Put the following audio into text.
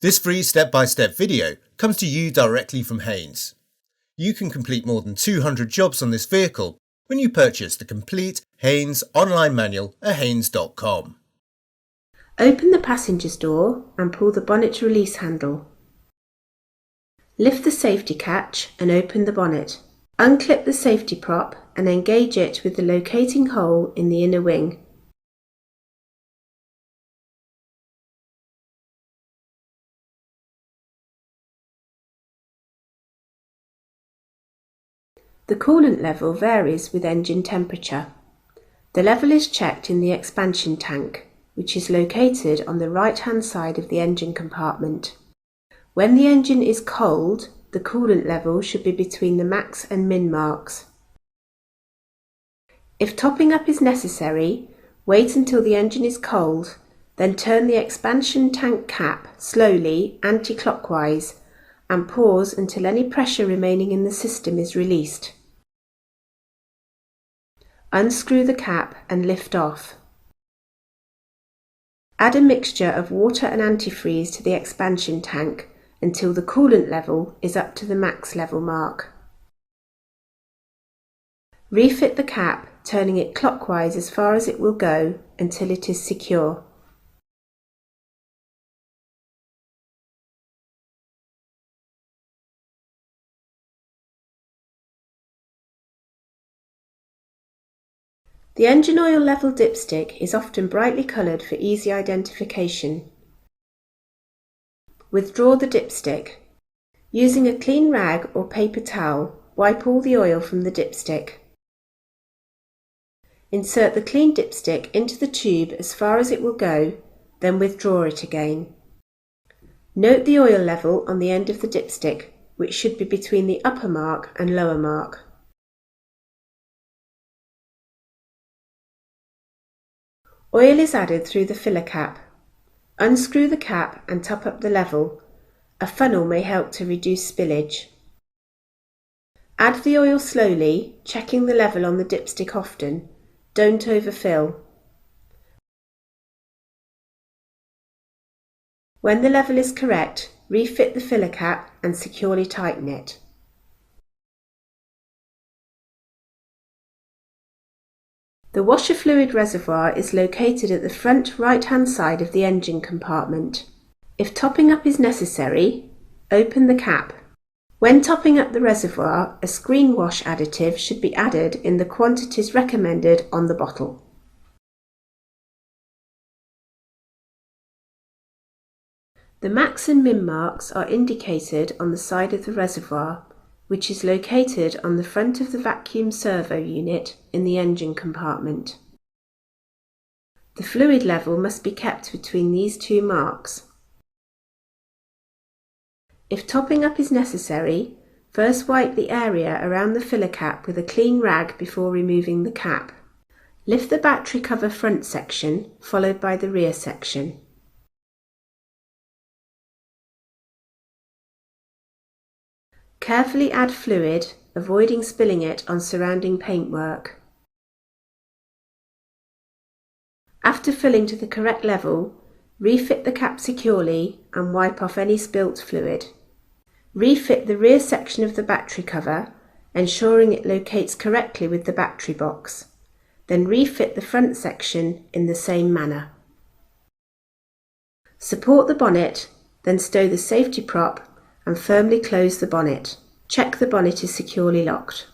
This free step-by-step video comes to you directly from Haynes. You can complete more than 200 jobs on this vehicle when you purchase the complete Haynes online manual at haynes.com. Open the passenger's door and pull the bonnet release handle. Lift the safety catch and open the bonnet. Unclip the safety prop and engage it with the locating hole in the inner wing. The coolant level varies with engine temperature. The level is checked in the expansion tank, which is located on the right-hand side of the engine compartment. When the engine is cold, the coolant level should be between the max and min marks. If topping up is necessary, wait until the engine is cold, then turn the expansion tank cap slowly anti-clockwise and pause until any pressure remaining in the system is released. Unscrew the cap and lift off. Add a mixture of water and antifreeze to the expansion tank until the coolant level is up to the max level mark. Refit the cap, turning it clockwise as far as it will go until it is secure. The engine oil level dipstick is often brightly coloured for easy identification. Withdraw the dipstick. Using a clean rag or paper towel, wipe all the oil from the dipstick. Insert the clean dipstick into the tube as far as it will go, then withdraw it again. Note the oil level on the end of the dipstick, which should be between the upper mark and lower mark. Oil is added through the filler cap. Unscrew the cap and top up the level. A funnel may help to reduce spillage. Add the oil slowly, checking the level on the dipstick often. Don't overfill. When the level is correct, refit the filler cap and securely tighten it. The washer fluid reservoir is located at the front right-hand side of the engine compartment. If topping up is necessary, open the cap. When topping up the reservoir, a Screenwash additive should be added in the quantities recommended on the bottle. The max and min marks are indicated on the side of the reservoir, which is located on the front of the vacuum servo unit in the engine compartment. The fluid level must be kept between these two marks. If topping up is necessary, first wipe the area around the filler cap with a clean rag before removing the cap. Lift the battery cover front section, followed by the rear section. Carefully add fluid, avoiding spilling it on surrounding paintwork. After filling to the correct level, refit the cap securely and wipe off any spilt fluid. Refit the rear section of the battery cover, ensuring it locates correctly with the battery box. Then refit the front section in the same manner. Support the bonnet, then stow the safety prop and firmly close the bonnet. Check the bonnet is securely locked.